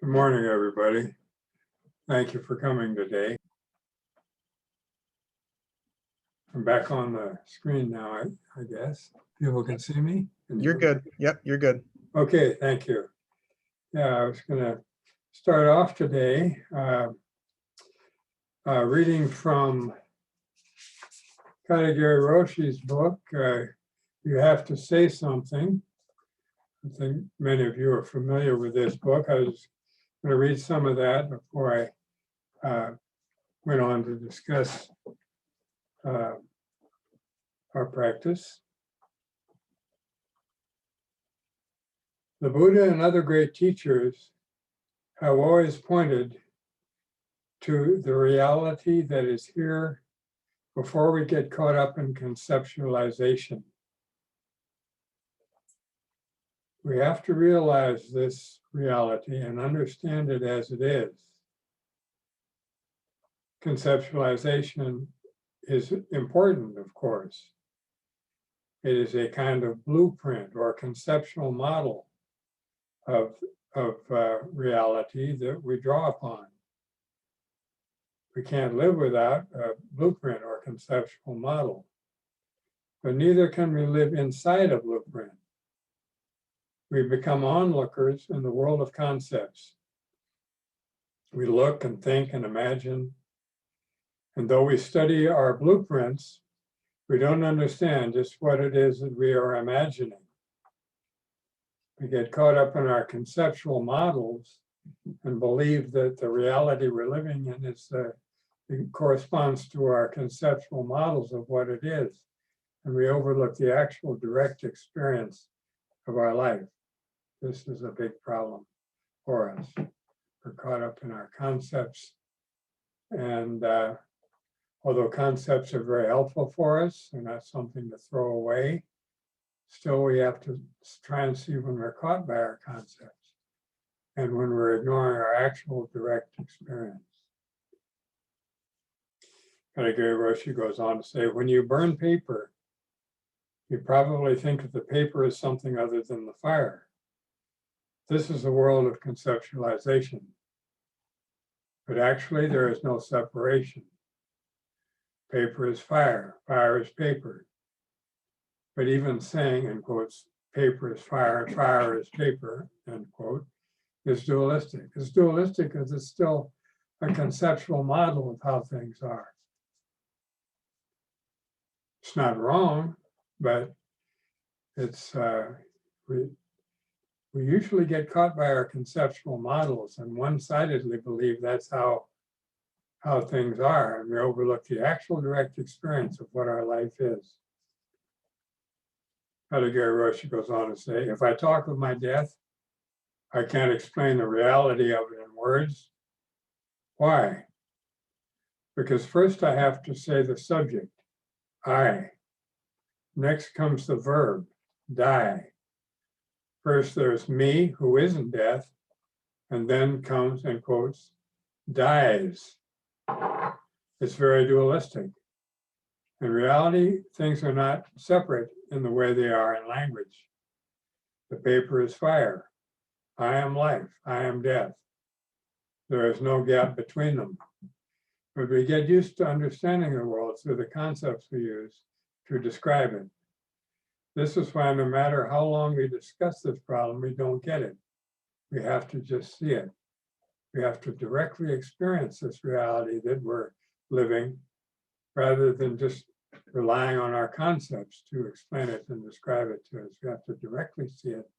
Good morning, everybody. Thank you for coming today. I'm back on the screen now, I guess. People can see me? You're good. Yep, you're good. Okay, thank you. Yeah, I was going to start off today reading from Katagiri Roshi's book, You Have to Say Something. I think many of you are familiar with this book. I was going to read some of that before I went on to discuss our practice. The Buddha and other great teachers have always pointed to the reality that is here before we get caught up in conceptualization. We have to realize this reality and understand it as it is. Conceptualization is important, of course. It is a kind of blueprint or conceptual model of reality that we draw upon. We can't live without a blueprint or conceptual model, but neither can we live inside a blueprint. We become onlookers in the world of concepts. We look and think and imagine, and though we study our blueprints, we don't understand just what it is that we are imagining. We get caught up in our conceptual models and believe that the reality we're living in it corresponds to our conceptual models of what it is. And we overlook the actual direct experience of our life. This is a big problem for us. We're caught up in our concepts. And although concepts are very helpful for us, they're not something to throw away. Still, we have to try and see when we're caught by our concepts and when we're ignoring our actual direct experience. Katagiri Roshi goes on to say, when you burn paper, you probably think of the paper as something other than the fire. This is the world of conceptualization. But actually, there is no separation. Paper is fire, fire is paper. But even saying, in quotes, paper is fire, fire is paper, end quote, is dualistic. It's dualistic because it's still a conceptual model of how things are. It's not wrong, but it's we usually get caught by our conceptual models and one-sidedly believe that's how things are, and we overlook the actual direct experience of what our life is. Katagiri Roshi goes on to say, if I talk of my death, I can't explain the reality of it in words. Why? Because first I have to say the subject, I. Next comes the verb, die. First there's me, who isn't death, and then comes, in quotes, dies. It's very dualistic. In reality, things are not separate in the way they are in language. The paper is fire. I am life. I am death. There is no gap between them. But we get used to understanding the world through the concepts we use to describe it. This is why no matter how long we discuss this problem, we don't get it. We have to just see it. We have to directly experience this reality that we're living rather than just relying on our concepts to explain it and describe it to us. We have to directly see it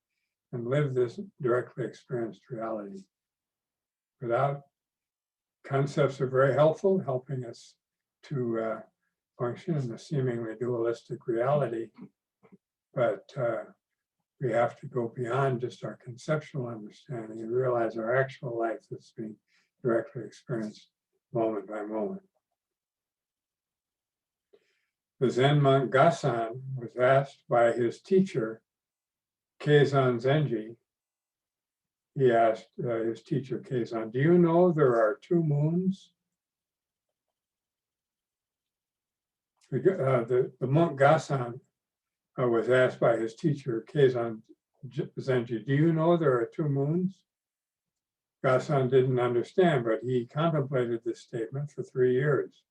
and live this directly experienced reality. Without concepts are very helpful, helping us to function in a seemingly dualistic reality, but we have to go beyond just our conceptual understanding and realize our actual life that's being directly experienced moment by moment. The Zen monk Gasan was asked by his teacher, Keizan Zenji. He asked his teacher, Keizan, do you know there are two moons? The monk Gasan was asked by his teacher, Keizan Zenji, do you know there are two moons? Gasan didn't understand, but he contemplated this statement for 3 years.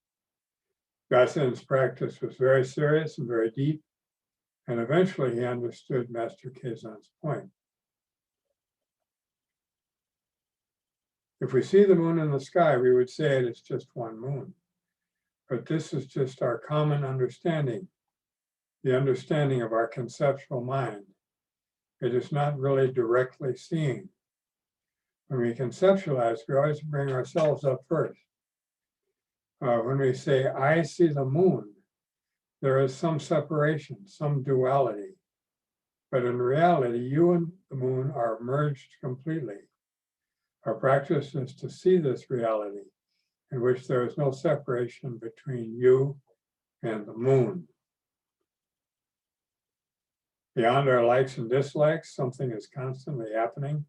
Gasan's practice was very serious and very deep, and eventually he understood Master Keizan's point. If we see the moon in the sky, we would say it is just one moon. But this is just our common understanding, the understanding of our conceptual mind. It is not really directly seen. When we conceptualize, we always bring ourselves up first. When we say, I see the moon, there is some separation, some duality. But in reality, you and the moon are merged completely. Our practice is to see this reality in which there is no separation between you and the moon. Beyond our likes and dislikes, something is constantly happening.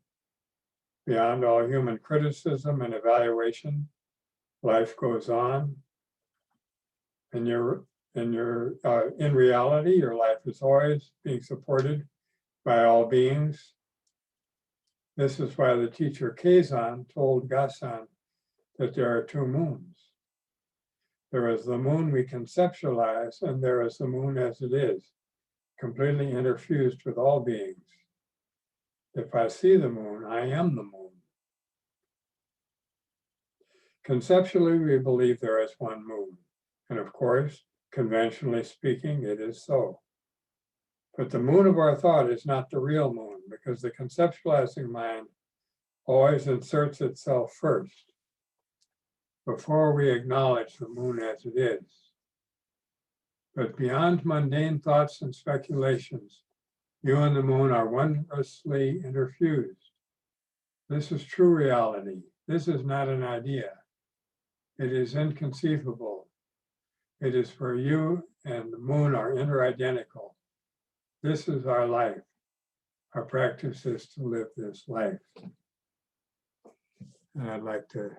Beyond all human criticism and evaluation, life goes on. And in reality, your life is always being supported by all beings. This is why the teacher Keizan told Gasan that there are two moons. There is the moon we conceptualize, and there is the moon as it is, completely interfused with all beings. If I see the moon, I am the moon. Conceptually, we believe there is one moon. And of course, conventionally speaking, it is so. But the moon of our thought is not the real moon, because the conceptualizing mind always inserts itself first before we acknowledge the moon as it is. But beyond mundane thoughts and speculations, you and the moon are wondrously interfused. This is true reality. This is not an idea. It is inconceivable. It is where you and the moon are interidentical. This is our life. Our practice is to live this life. And I'd like to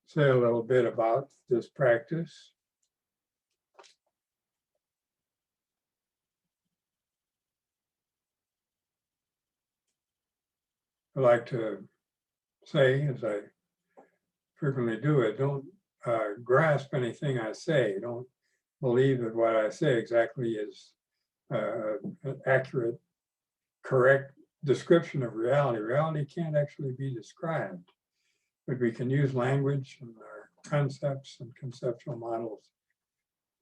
say a little bit about this practice. I like to say, as I frequently do it, don't grasp anything I say. Don't believe that what I say exactly is an accurate, correct description of reality. Reality can't actually be described, but we can use language and our concepts and conceptual models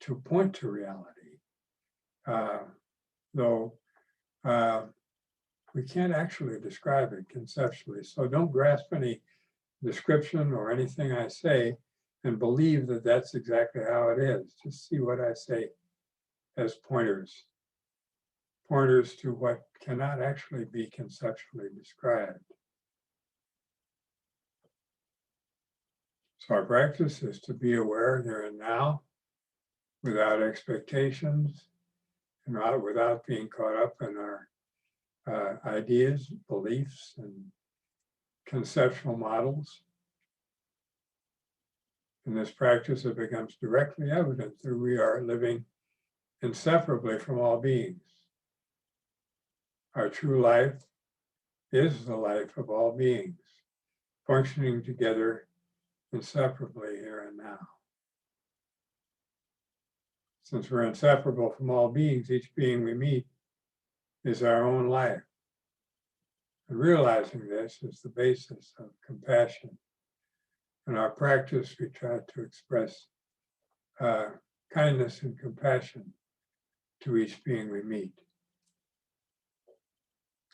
to point to reality. Though we can't actually describe it conceptually. So don't grasp any description or anything I say and believe that that's exactly how it is. Just see what I say as pointers to what cannot actually be conceptually described. So our practice is to be aware here and now, without expectations, and without being caught up in our ideas, beliefs, and conceptual models. In this practice, it becomes directly evident that we are living inseparably from all beings. Our true life is the life of all beings, functioning together inseparably here and now. Since we're inseparable from all beings, each being we meet is our own life. And realizing this is the basis of compassion. In our practice, we try to express kindness and compassion to each being we meet.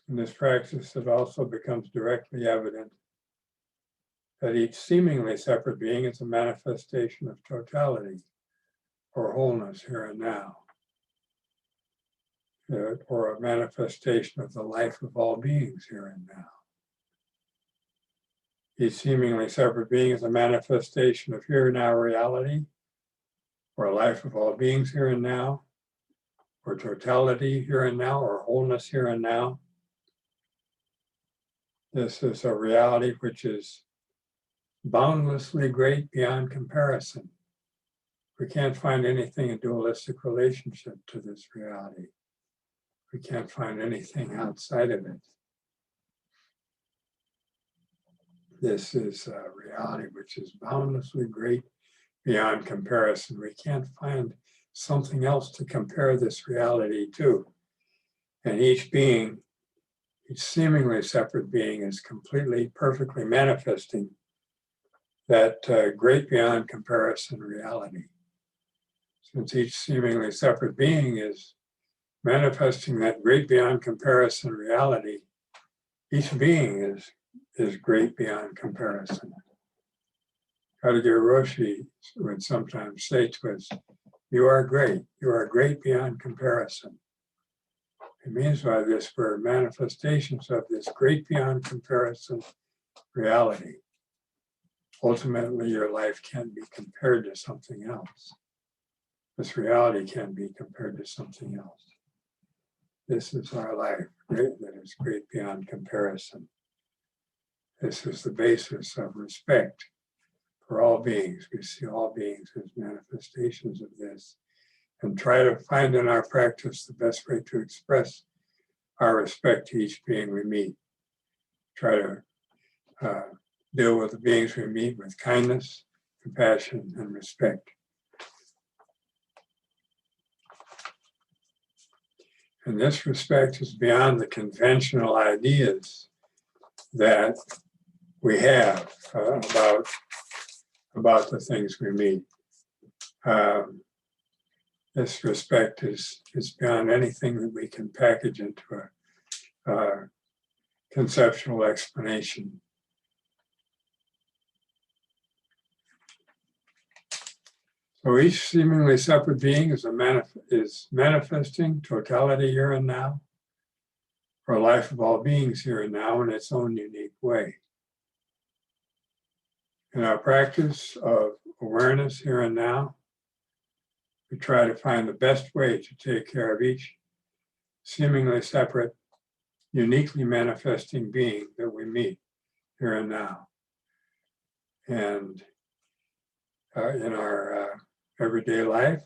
In this practice, it also becomes directly evident that each seemingly separate being is a manifestation of totality or wholeness here and now, or a manifestation of the life of all beings here and now. Each seemingly separate being is a manifestation of here and now reality, or a life of all beings here and now, or totality here and now, or wholeness here and now. This is a reality which is boundlessly great beyond comparison. We can't find anything in dualistic relationship to this reality. We can't find anything outside of it. This is a reality which is boundlessly great beyond comparison. We can't find something else to compare this reality to. And each being, each seemingly separate being is completely, perfectly manifesting that great beyond comparison reality. Since each seemingly separate being is manifesting that great beyond comparison reality, each being is great beyond comparison. Heidegger Roshi would sometimes say to us, you are great beyond comparison. It means by this we're manifestations of this great beyond comparison reality. Ultimately, your life can't be compared to something else. This reality can be compared to something else. This is our life, that is great beyond comparison. This is the basis of respect for all beings. We see all beings as manifestations of this and try to find in our practice the best way to express our respect to each being we meet. Try to deal with the beings we meet with kindness, compassion, and respect. And this respect is beyond the conventional ideas that we have about the things we meet. This respect is beyond anything that we can package into a conceptual explanation. So each seemingly separate being is manifesting totality here and now, or life of all beings here and now in its own unique way. In our practice of awareness here and now, we try to find the best way to take care of each seemingly separate, uniquely manifesting being that we meet here and now. And in our everyday life,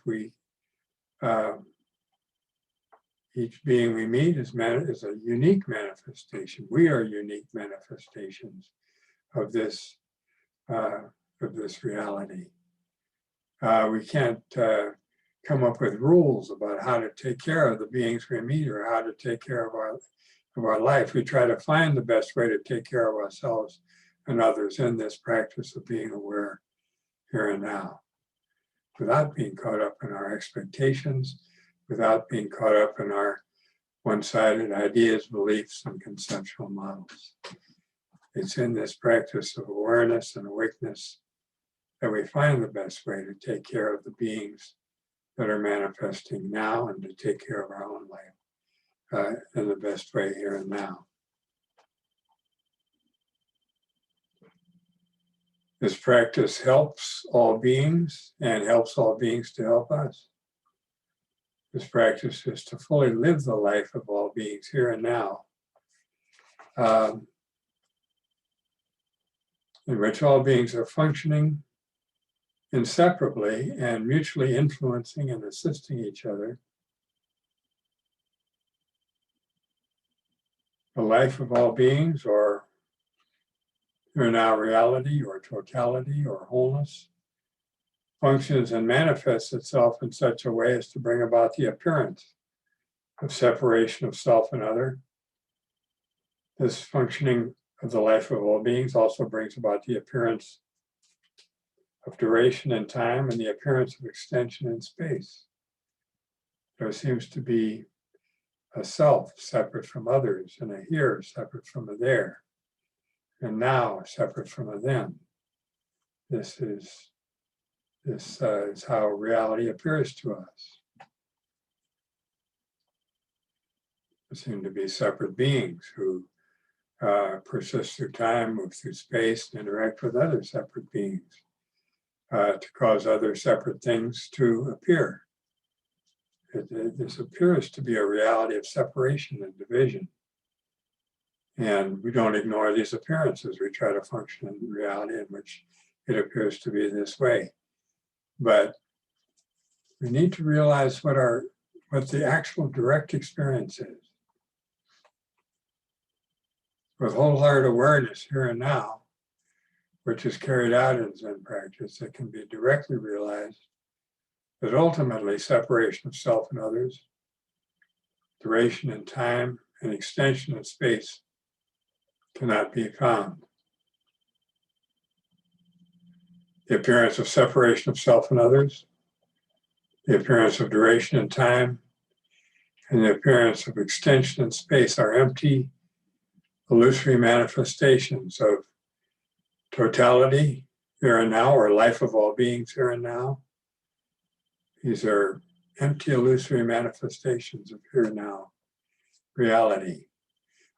each being we meet is a unique manifestation. We are unique manifestations of this reality. We can't come up with rules about how to take care of the beings we meet or how to take care of our life. We try to find the best way to take care of ourselves and others in this practice of being aware here and now, without being caught up in our expectations, without being caught up in our one-sided ideas, beliefs, and conceptual models. It's in this practice of awareness and awakeness that we find the best way to take care of the beings that are manifesting now and to take care of our own life in the best way here and now. This practice helps all beings and helps all beings to help us. This practice is to fully live the life of all beings here and now, in which all beings are functioning inseparably and mutually influencing and assisting each other. The life of all beings, or here now reality, or totality, or wholeness, functions and manifests itself in such a way as to bring about the appearance of separation of self and other. This functioning of the life of all beings also brings about the appearance of duration and time and the appearance of extension in space. There seems to be a self separate from others, and a here separate from a there, and now separate from a then. This is how reality appears to us. There seem to be separate beings who persist through time, move through space, and interact with other separate beings to cause other separate things to appear. This appears to be a reality of separation and division. And we don't ignore these appearances. We try to function in reality in which it appears to be this way. But we need to realize what the actual direct experience is. With wholehearted awareness here and now, which is carried out in Zen practice that can be directly realized, but ultimately separation of self and others, duration in time, and extension in space cannot be found. The appearance of separation of self and others, the appearance of duration in time, and the appearance of extension in space are empty, illusory manifestations of totality here and now, or life of all beings here and now. These are empty, illusory manifestations of here and now reality.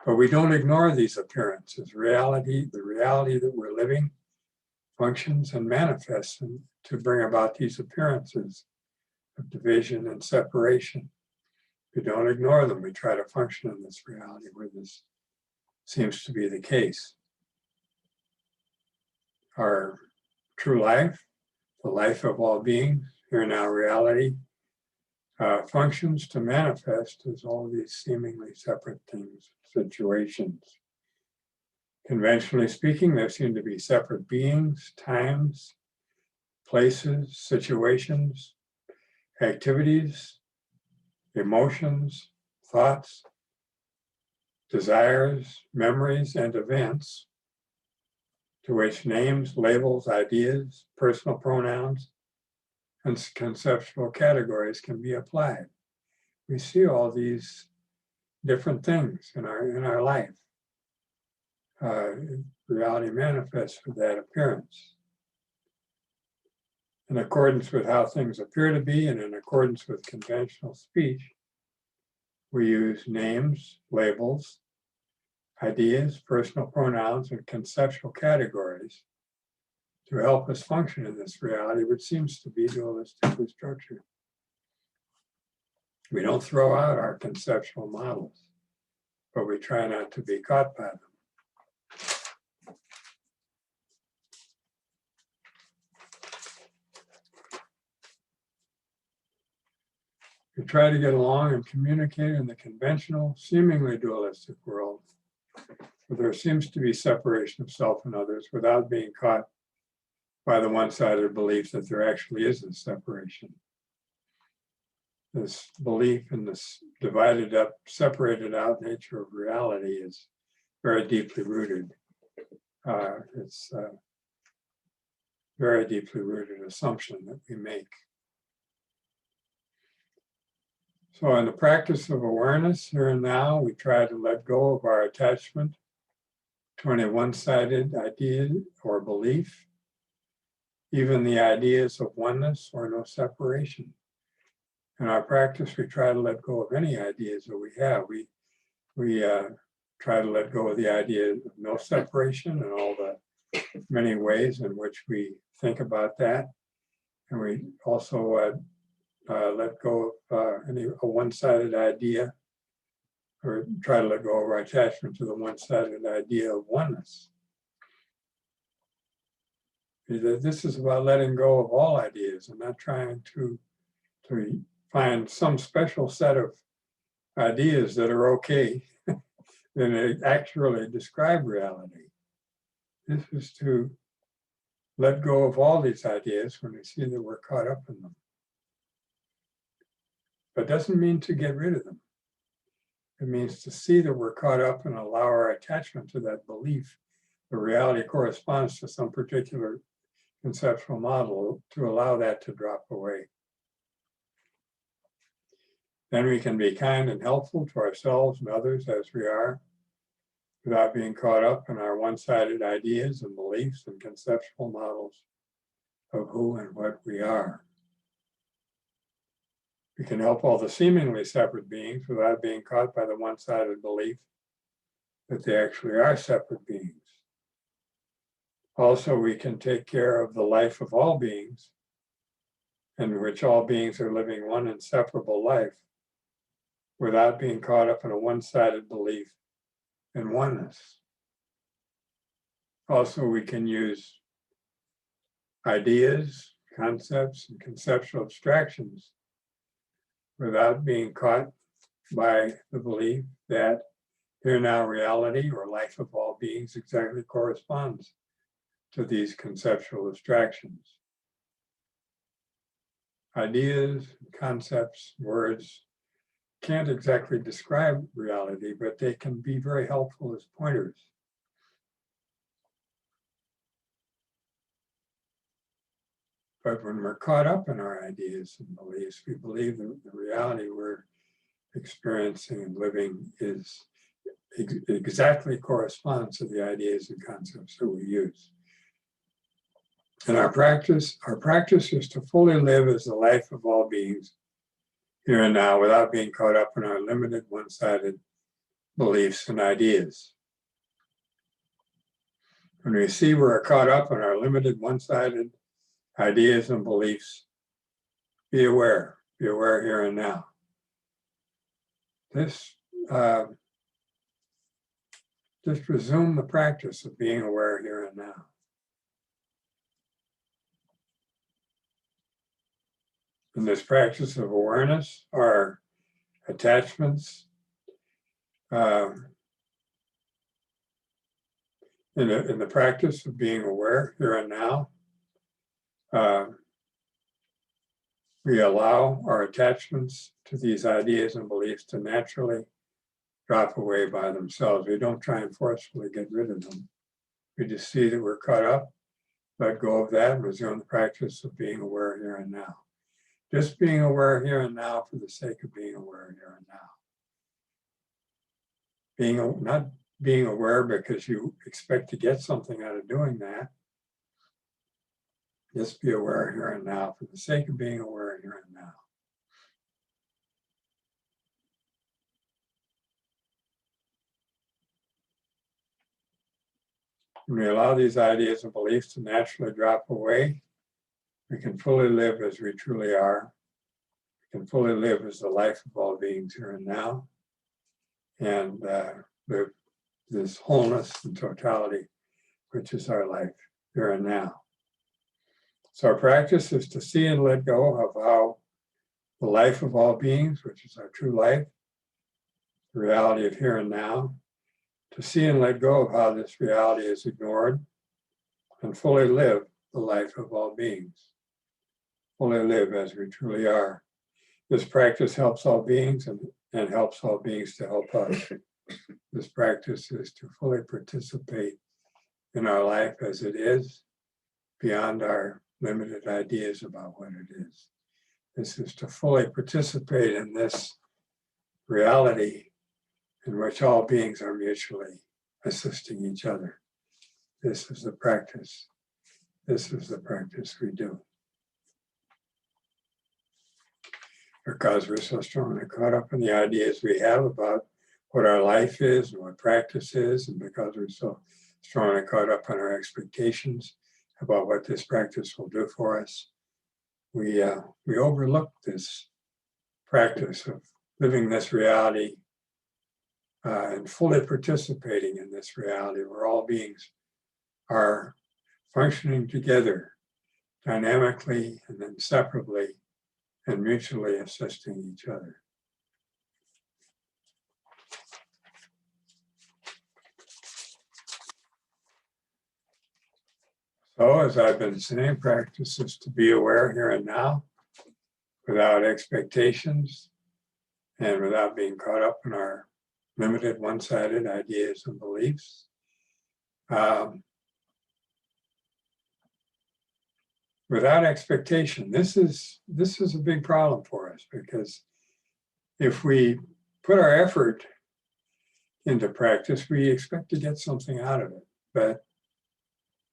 But we don't ignore these appearances. Reality, the reality that we're living, functions and manifests to bring about these appearances of division and separation. We don't ignore them. We try to function in this reality where this seems to be the case. Our true life, the life of all beings, here now reality, functions to manifest as all these seemingly separate things, situations. Conventionally speaking, there seem to be separate beings, times, places, situations, activities, emotions, thoughts, desires, memories, and events to which names, labels, ideas, personal pronouns, and conceptual categories can be applied. We see all these different things in our life. Reality manifests with that appearance. In accordance with how things appear to be and in accordance with conventional speech, we use names, labels, ideas, personal pronouns, and conceptual categories to help us function in this reality, which seems to be dualistically structured. We don't throw out our conceptual models, but we try not to be caught by them. We try to get along and communicate in the conventional, seemingly dualistic world, where there seems to be separation of self and others without being caught by the one-sided belief that there actually isn't separation. This belief in this divided up, separated out nature of reality is very deeply rooted. It's a very deeply rooted assumption that we make. So in the practice of awareness here and now, we try to let go of our attachment to any one-sided idea or belief, even the ideas of oneness or no separation. In our practice, we try to let go of any ideas that we have. We try to let go of the idea of no separation and all the many ways in which we think about that. And we also let go of any one-sided idea, or try to let go of our attachment to the one-sided idea of oneness. This is about letting go of all ideas and not trying to find some special set of ideas that are okay and actually describe reality. This is to let go of all these ideas when we see that we're caught up in them. But doesn't mean to get rid of them. It means to see that we're caught up and allow our attachment to that belief, the reality corresponds to some particular conceptual model, to allow that to drop away. Then we can be kind and helpful to ourselves and others as we are, without being caught up in our one-sided ideas and beliefs and conceptual models of who and what we are. We can help all the seemingly separate beings without being caught by the one-sided belief that they actually are separate beings. Also, we can take care of the life of all beings, in which all beings are living one inseparable life, without being caught up in a one-sided belief in oneness. Also, we can use ideas, concepts, and conceptual abstractions without being caught by the belief that here now reality or life of all beings exactly corresponds to these conceptual abstractions. Ideas, concepts, words can't exactly describe reality, but they can be very helpful as pointers. But when we're caught up in our ideas and beliefs, we believe that the reality we're experiencing and living is exactly corresponds to the ideas and concepts that we use. And our practice is to fully live as the life of all beings here and now without being caught up in our limited one-sided beliefs and ideas. When we see we're caught up in our limited one-sided ideas and beliefs, be aware here and now. Just resume the practice of being aware here and now. In this practice of awareness, our attachments, in the practice of being aware here and now, we allow our attachments to these ideas and beliefs to naturally drop away by themselves. We don't try and forcefully get rid of them. We just see that we're caught up, let go of that, and resume the practice of being aware here and now. Just being aware here and now for the sake of being aware here and now. Not being aware because you expect to get something out of doing that. Just be aware here and now for the sake of being aware here and now. When we allow these ideas and beliefs to naturally drop away, we can fully live as we truly are. We can fully live as the life of all beings here and now. And live this wholeness and totality, which is our life here and now. So our practice is to see and let go of how the life of all beings, which is our true life, the reality of here and now, to see and let go of how this reality is ignored and fully live the life of all beings. Fully live as we truly are. This practice helps all beings and helps all beings to help us. This practice is to fully participate in our life as it is, beyond our limited ideas about what it is. This is to fully participate in this reality in which all beings are mutually assisting each other. This is the practice. This is the practice we do. Because we're so strongly caught up in the ideas we have about what our life is and what practice is, and because we're so strongly caught up in our expectations about what this practice will do for us, we overlook this practice of living this reality and fully participating in this reality where all beings are functioning together dynamically and inseparably and mutually assisting each other. So, as I've been saying, practice is to be aware here and now without expectations and without being caught up in our limited one-sided ideas and beliefs. Without expectation, this is a big problem for us, because if we put our effort into practice, we expect to get something out of it. But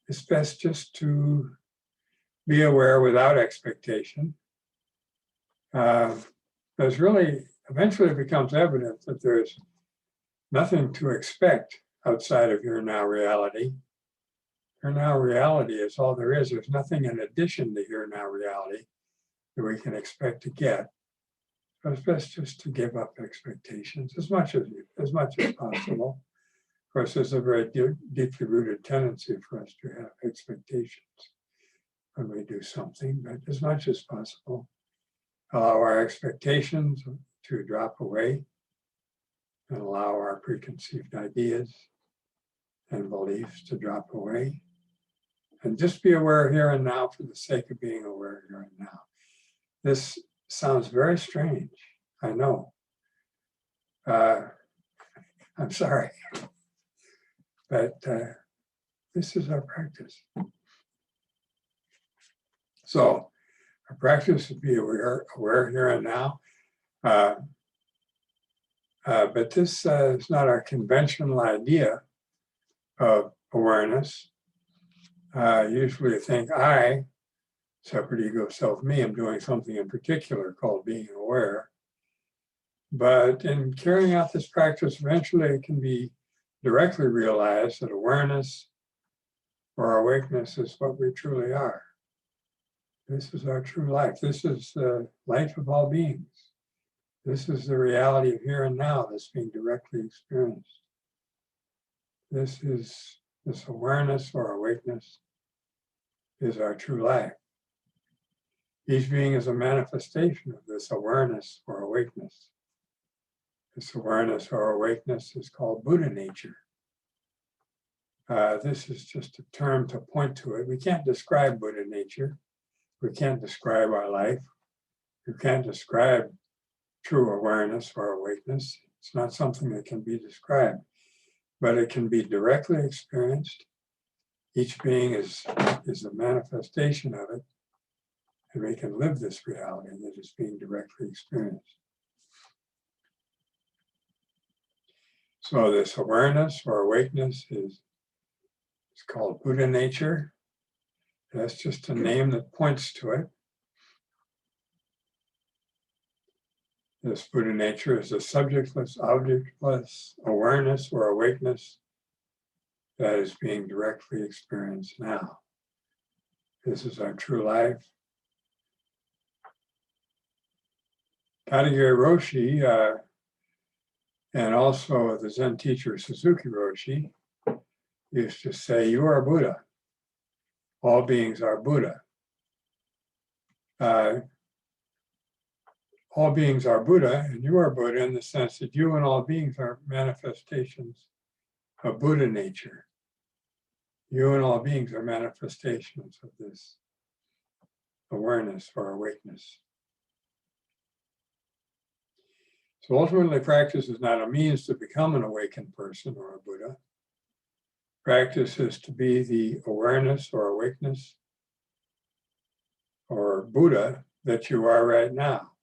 it's best just to be aware without expectation. Because really, eventually it becomes evident that there's nothing to expect outside of here now reality. Here now reality is all there is. There's nothing in addition to here now reality that we can expect to get. So it's best just to give up expectations as much as possible. Of course, there's a very deeply rooted tendency for us to have expectations when we do something, but as much as possible, allow our expectations to drop away and allow our preconceived ideas and beliefs to drop away And just be aware here and now for the sake of being aware here and now. This sounds very strange, I know. I'm sorry, but this is our practice. So our practice is be aware here and now. But this is not our conventional idea of awareness. Usually think I, separate ego, self, me, I'm doing something in particular called being aware. But in carrying out this practice, eventually it can be directly realized that awareness or awakeness is what we truly are. This is our true life. This is the life of all beings. This is the reality of here and now that's being directly experienced. This awareness or awakeness is our true life. Each being is a manifestation of this awareness or awakeness. This awareness or awakeness is called Buddha nature. This is just a term to point to it. We can't describe Buddha nature. We can't describe our life. We can't describe true awareness or awakeness. It's not something that can be described, but it can be directly experienced. Each being is a manifestation of it, and we can live this reality that is being directly experienced. So this awareness or awakeness is called Buddha nature. That's just a name that points to it. This Buddha nature is a subjectless, objectless awareness or awakeness that is being directly experienced now. This is our true life. Katagiri Roshi and also the Zen teacher Suzuki Roshi used to say, "You are Buddha. All beings are Buddha." All beings are Buddha, and you are Buddha in the sense that you and all beings are manifestations of Buddha nature. You and all beings are manifestations of this awareness or awakeness. So ultimately, practice is not a means to become an awakened person or a Buddha. Practice is to be the awareness or awakeness or Buddha that you are right now,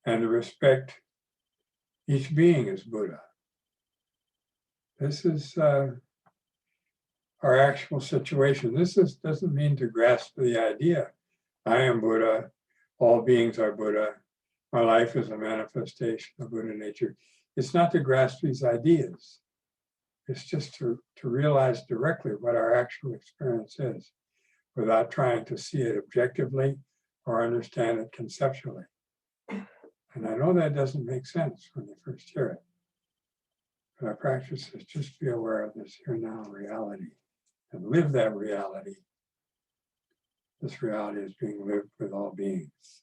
and to respect each being as Buddha. This is our actual situation. This doesn't mean to grasp the idea, I am Buddha, all beings are Buddha, my life is a manifestation of Buddha nature. It's not to grasp these ideas. It's just to realize directly what our actual experience is without trying to see it objectively or understand it conceptually. And I know that doesn't make sense when you first hear it. But our practice is just be aware of this here now reality and live that reality. This reality is being lived with all beings.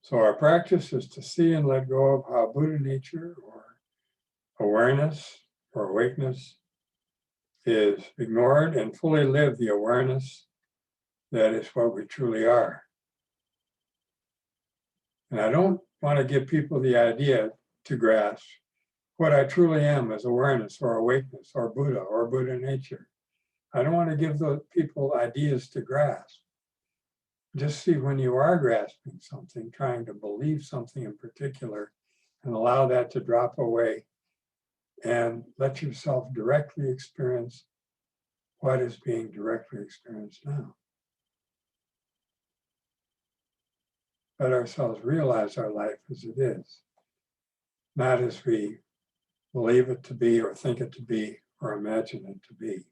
So our practice is to see and let go of how Buddha nature or awareness or awakeness is ignored and fully live the awareness that is what we truly are. And I don't want to give people the idea to grasp what I truly am as awareness or awakeness or Buddha nature. I don't want to give the people ideas to grasp. Just see when you are grasping something, trying to believe something in particular, and allow that to drop away and let yourself directly experience what is being directly experienced now. Let ourselves realize our life as it is, not as we believe it to be or think it to be or imagine it to be.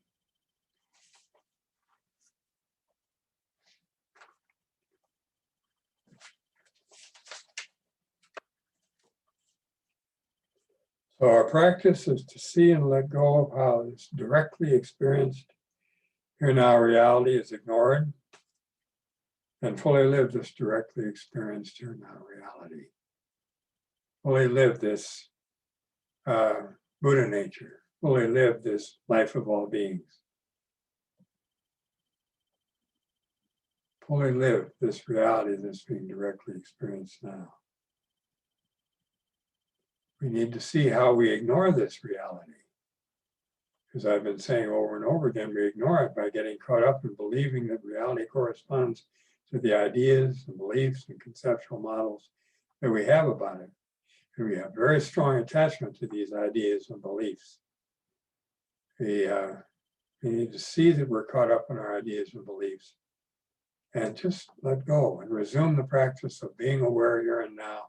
So our practice is to see and let go of how this directly experienced here now reality is ignored and fully live this directly experienced here now reality. Fully live this Buddha nature fully live this life of all beings. Fully live this reality that's being directly experienced now. We need to see how we ignore this reality. As I've been saying over and over again, we ignore it by getting caught up in believing that reality corresponds to the ideas and beliefs and conceptual models that we have about it. And we have very strong attachment to these ideas and beliefs. We need to see that we're caught up in our ideas and beliefs and just let go and resume the practice of being aware here and now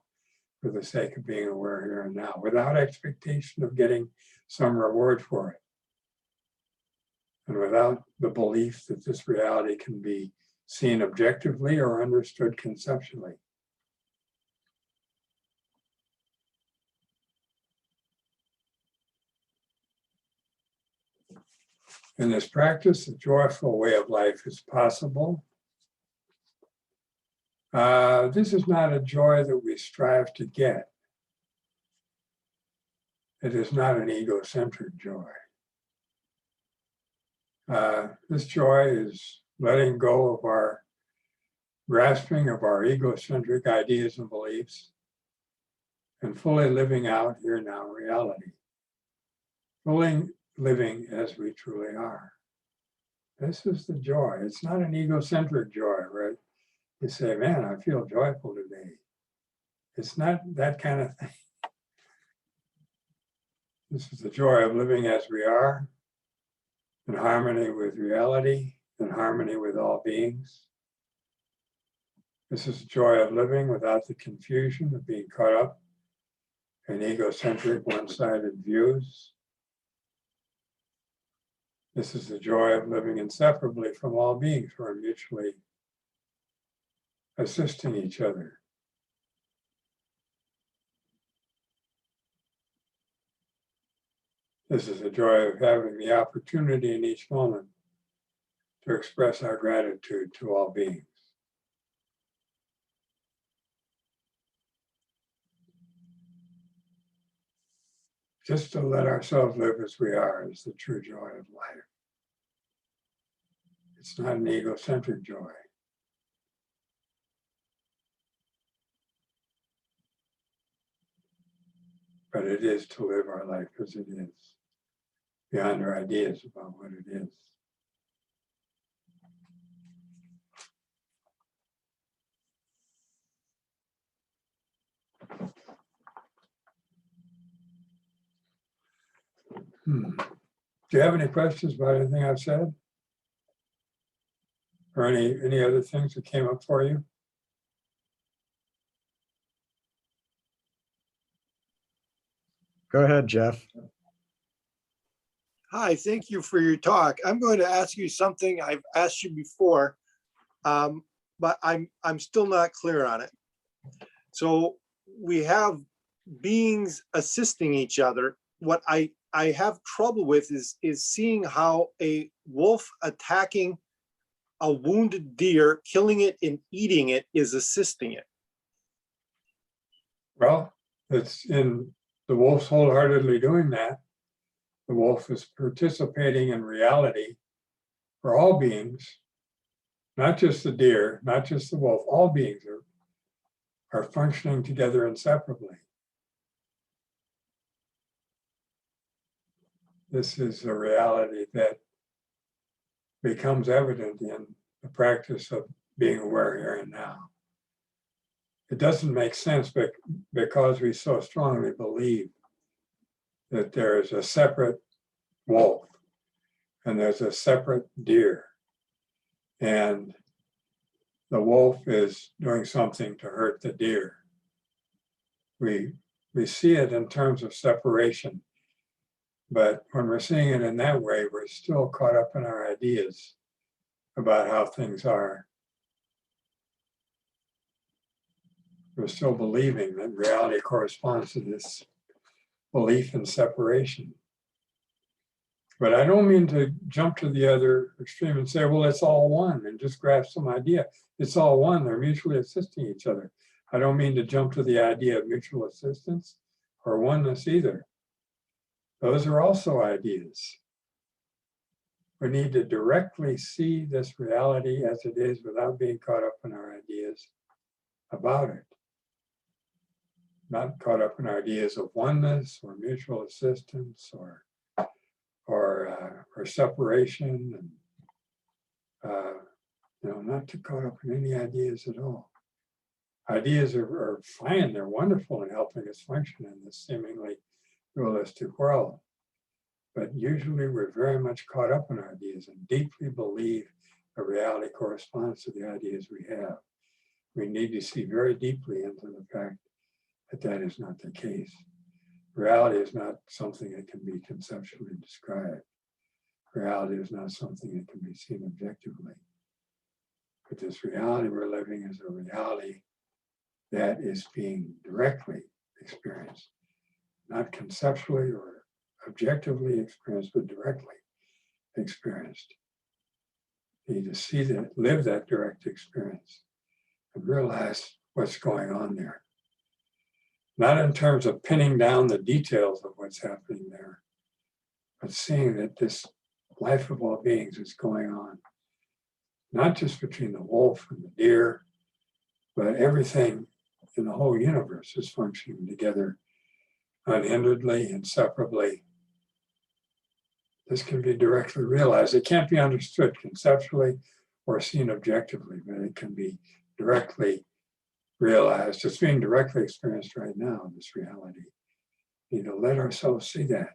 for the sake of being aware here and now, without expectation of getting some reward for it. And without the belief that this reality can be seen objectively or understood conceptually. In this practice, a joyful way of life is possible. This is not a joy that we strive to get. It is not an egocentric joy. This joy is letting go of our grasping of our egocentric ideas and beliefs and fully living out here now reality. Fully living as we truly are. This is the joy. It's not an egocentric joy, right? You say, man, I feel joyful today. It's not that kind of thing. This is the joy of living as we are, in harmony with reality, in harmony with all beings. This is the joy of living without the confusion of being caught up in egocentric, one-sided views. This is the joy of living inseparably from all beings who are mutually assisting each other. This is the joy of having the opportunity in each moment to express our gratitude to all beings. Just to let ourselves live as we are is the true joy of life. It's not an egocentric joy. But it is to live our life as it is, beyond our ideas about what it is. Do you have any questions about anything I've said? Or any other things that came up for you? Go ahead, Jeff. Hi, thank you for your talk. I'm going to ask you something I've asked you before, but I'm still not clear on it. So we have beings assisting each other. What I have trouble with is seeing how a wolf attacking a wounded deer, killing it and eating it is assisting it. Well, it's in the wolf's wholeheartedly doing that. The wolf is participating in reality for all beings, not just the deer, not just the wolf. All beings are functioning together inseparably. This is a reality that becomes evident in the practice of being aware here and now. It doesn't make sense because we so strongly believe that there is a separate wolf and there's a separate deer, and the wolf is doing something to hurt the deer. We see it in terms of separation, but when we're seeing it in that way, we're still caught up in our ideas about how things are. We're still believing that reality corresponds to this belief in separation. But I don't mean to jump to the other extreme and say, well, it's all one, and just grasp some idea. It's all one, they're mutually assisting each other. I don't mean to jump to the idea of mutual assistance or oneness either. Those are also ideas. We need to directly see this reality as it is without being caught up in our ideas about it. Not caught up in ideas of oneness or mutual assistance or separation, and not too caught up in any ideas at all. Ideas are fine, they're wonderful in helping us function in this seemingly dualistic world. But usually we're very much caught up in our ideas and deeply believe a reality corresponds to the ideas we have. We need to see very deeply into the fact that that is not the case. Reality is not something that can be conceptually described. Reality is not something that can be seen objectively. But this reality we're living is a reality that is being directly experienced, not conceptually or objectively experienced, but directly experienced. You need to see that, live that direct experience, and realize what's going on there. Not in terms of pinning down the details of what's happening there, but seeing that this life of all beings is going on, not just between the wolf and the deer, but everything in the whole universe is functioning together unhinderedly, inseparably. This can be directly realized. It can't be understood conceptually or seen objectively, but it can be directly realized. It's being directly experienced right now, this reality. We need to let ourselves see that.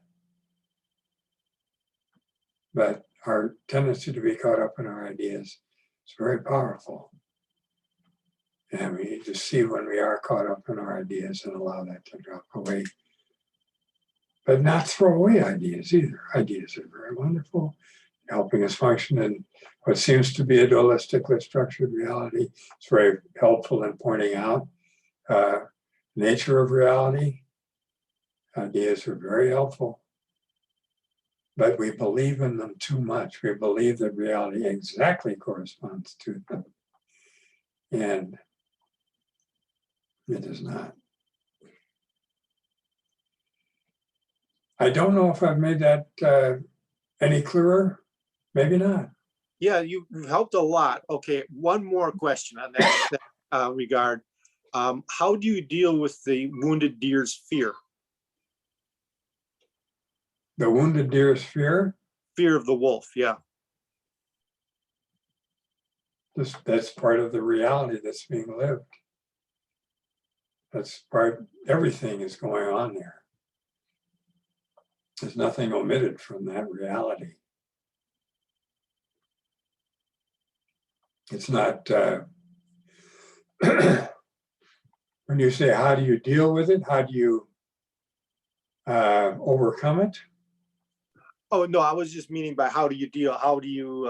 But our tendency to be caught up in our ideas is very powerful. And we need to see when we are caught up in our ideas and allow that to drop away. But not throw away ideas either. Ideas are very wonderful, helping us function in what seems to be a dualistically structured reality. It's very helpful in pointing out nature of reality. Ideas are very helpful. But we believe in them too much. We believe that reality exactly corresponds to them. And it does not. I don't know if I've made that any clearer. Maybe not. Yeah, you've helped a lot. Okay, one more question on that regard. How do you deal with the wounded deer's fear? The wounded deer's fear? Fear of the wolf, yeah. That's part of the reality that's being lived. That's part, everything is going on there. There's nothing omitted from that reality. It's not, when you say, how do you deal with it? How do you overcome it? Oh, no, I was just meaning by how do you deal, how do you,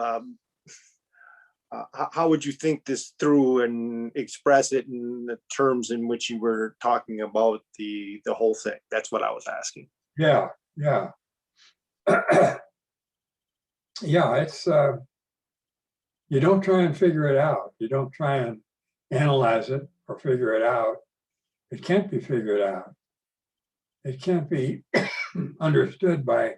how would you think this through and express it in the terms in which you were talking about the whole thing? That's what I was asking. Yeah. Yeah, it's, you don't try and figure it out. You don't try and analyze it or figure it out. It can't be figured out. It can't be understood by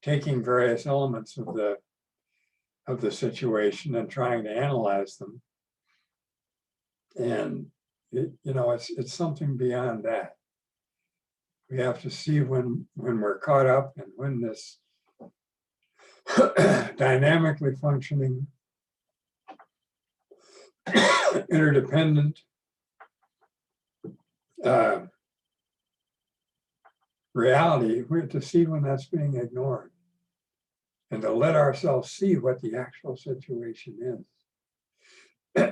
taking various elements of the situation and trying to analyze them. And it's something beyond that. We have to see when we're caught up and when this dynamically functioning, interdependent reality, we have to see when that's being ignored and to let ourselves see what the actual situation is.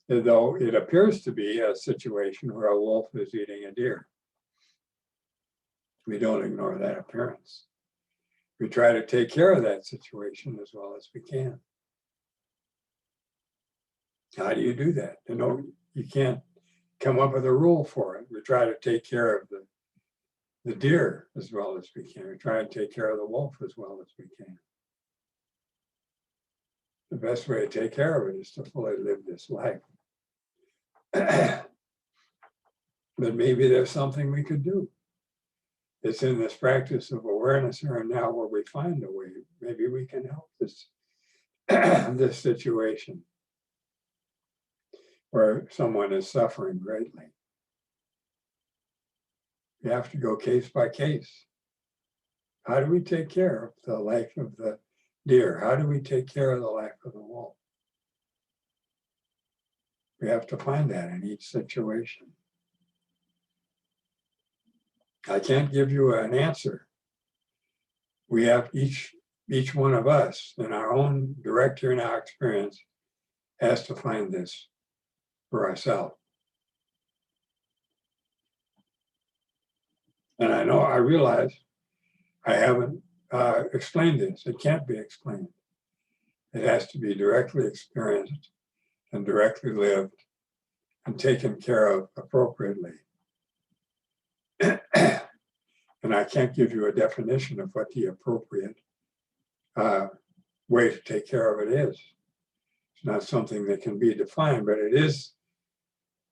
Though it appears to be a situation where a wolf is eating a deer. We don't ignore that appearance. We try to take care of that situation as well as we can. How do you do that? You can't come up with a rule for it. We try to take care of the deer as well as we can. We try to take care of the wolf as well as we can. The best way to take care of it is to fully live this life. But maybe there's something we could do. it's in this practice of awareness here and now where we find a way. Maybe we can help this, this situation where someone is suffering greatly. You have to go case by case. How do we take care of the life of the deer? How do we take care of the life of the wolf? We have to find that in each situation. I can't give you an answer. We have each one of us in our own direct here now experience has to find this for ourselves. And I realize I haven't explained this. It can't be explained. It has to be directly experienced and directly lived and taken care of appropriately. And I can't give you a definition of what the appropriate way to take care of it is. It's not something that can be defined, but it is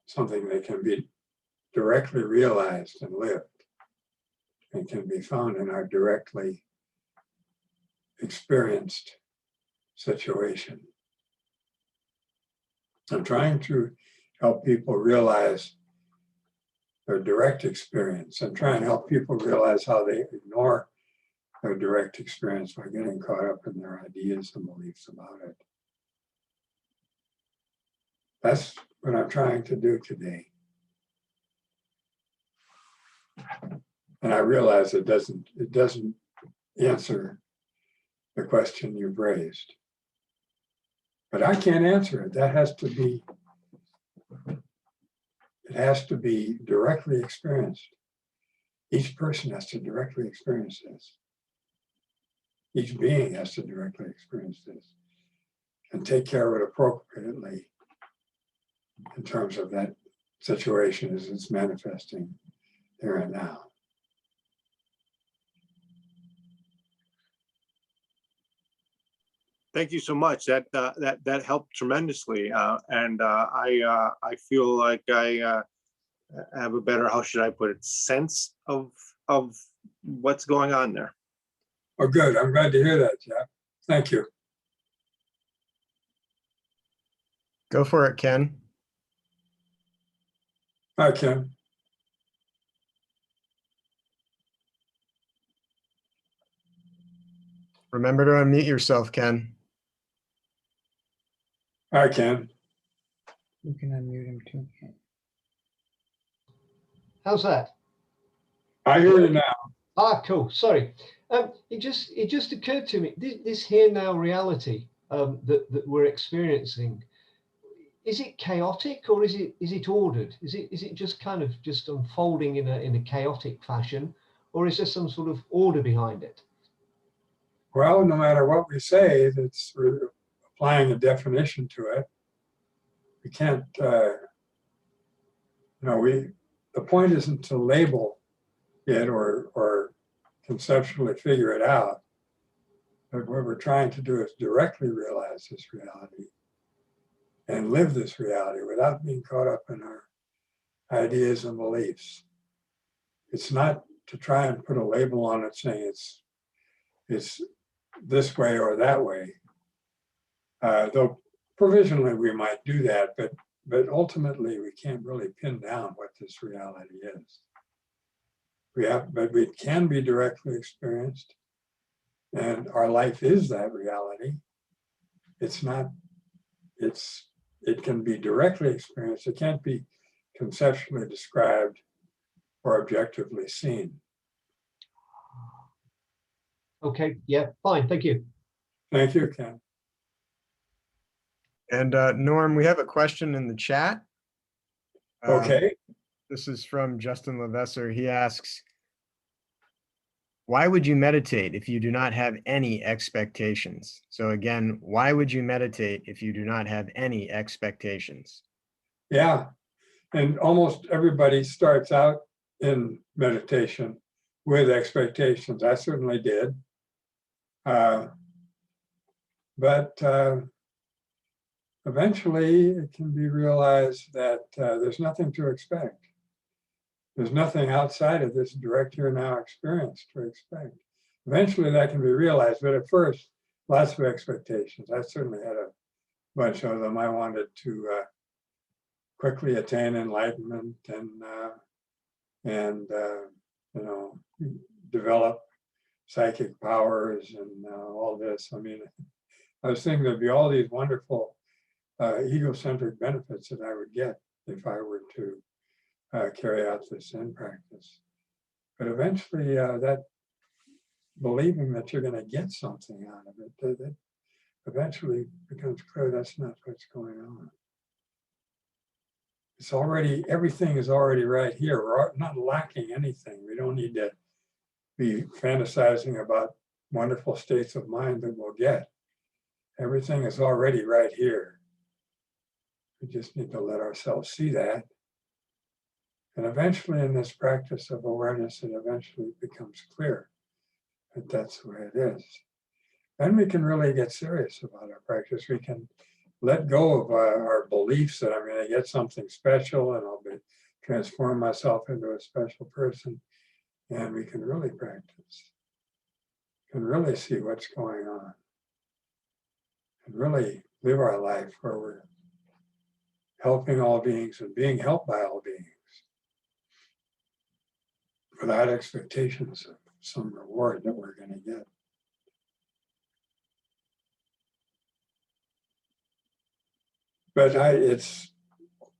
something that can be directly realized and lived and can be found in our directly experienced situation. I'm trying to help people realize their direct experience and try and help people realize how they ignore their direct experience by getting caught up in their ideas and beliefs about it. That's what I'm trying to do today. And I realize it doesn't answer the question you've raised. But I can't answer it. That has to be, it has to be directly experienced. Each person has to directly experience this. Each being has to directly experience this and take care of it appropriately in terms of that situation as it's manifesting here and now. Thank you so much. That helped tremendously, and I feel like I have a better, how should I put it, sense of what's going on there. Oh, good. I'm glad to hear that, Jeff. Thank you. Go for it, Ken. Hi, Ken. Remember to unmute yourself, Ken. Hi, Ken. You can unmute him too. How's that? I hear you now. Ah, cool. Sorry. It just occurred to me, this here now reality that we're experiencing, is it chaotic or is it ordered? Is it just kind of just unfolding in a chaotic fashion, or is there some sort of order behind it? Well, no matter what we say, that's applying a definition to it. We can't, the point isn't to label it or conceptually figure it out. But what we're trying to do is directly realize this reality and live this reality without being caught up in our ideas and beliefs. It's not to try and put a label on it saying it's this way or that way. Though provisionally we might do that, but ultimately we can't really pin down what this reality is. But it can be directly experienced, and our life is that reality. It can be directly experienced. It can't be conceptually described or objectively seen. Okay, yeah, fine, thank you. Thank you, Ken. And Norm, we have a question in the chat. Okay. This is from Justin Levesser. He asks, why would you meditate if you do not have any expectations? So again, why would you meditate if you do not have any expectations? Yeah. And almost everybody starts out in meditation with expectations. I certainly did. But eventually it can be realized that there's nothing to expect. There's nothing outside of this direct here now experience to expect. Eventually that can be realized, but at first, lots of expectations. I certainly had a bunch of them. I wanted to quickly attain enlightenment and you know, develop psychic powers and all this. I mean, I was thinking there'd be all these wonderful egocentric benefits that I would get if I were to carry out this Zen practice. But eventually that believing that you're going to get something out of it, that eventually becomes clear that's not what's going on. It's already, everything is already right here. We're not lacking anything. We don't need to be fantasizing about wonderful states of mind that we'll get. Everything is already right here. We just need to let ourselves see that. And eventually in this practice of awareness, it eventually becomes clear that that's the way it is. Then we can really get serious about our practice. We can let go of our beliefs that I'm going to get something special and I'll transform myself into a special person. And we can really practice, can really see what's going on, and really live our life where we're helping all beings and being helped by all beings without expectations of some reward that we're going to get. But it's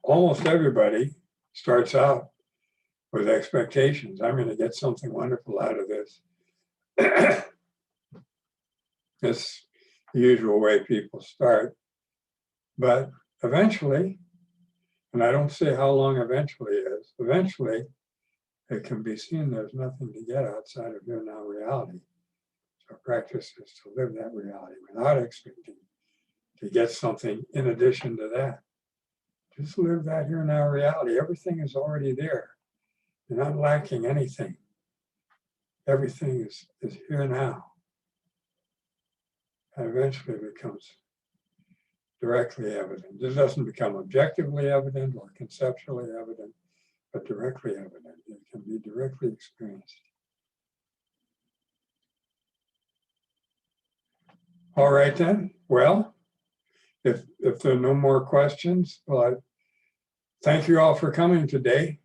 almost everybody starts out with expectations. I'm going to get something wonderful out of this. It's the usual way people start. But eventually, and I don't say how long eventually is, eventually it can be seen there's nothing to get outside of here now reality. So practice is to live that reality without expecting to get something in addition to that. Just live that here now reality. Everything is already there. You're not lacking anything. Everything is here now. And eventually it becomes directly evident. It doesn't become objectively evident or conceptually evident, but directly evident. It can be directly experienced. All right then. Well, if there are no more questions, well, thank you all for coming today.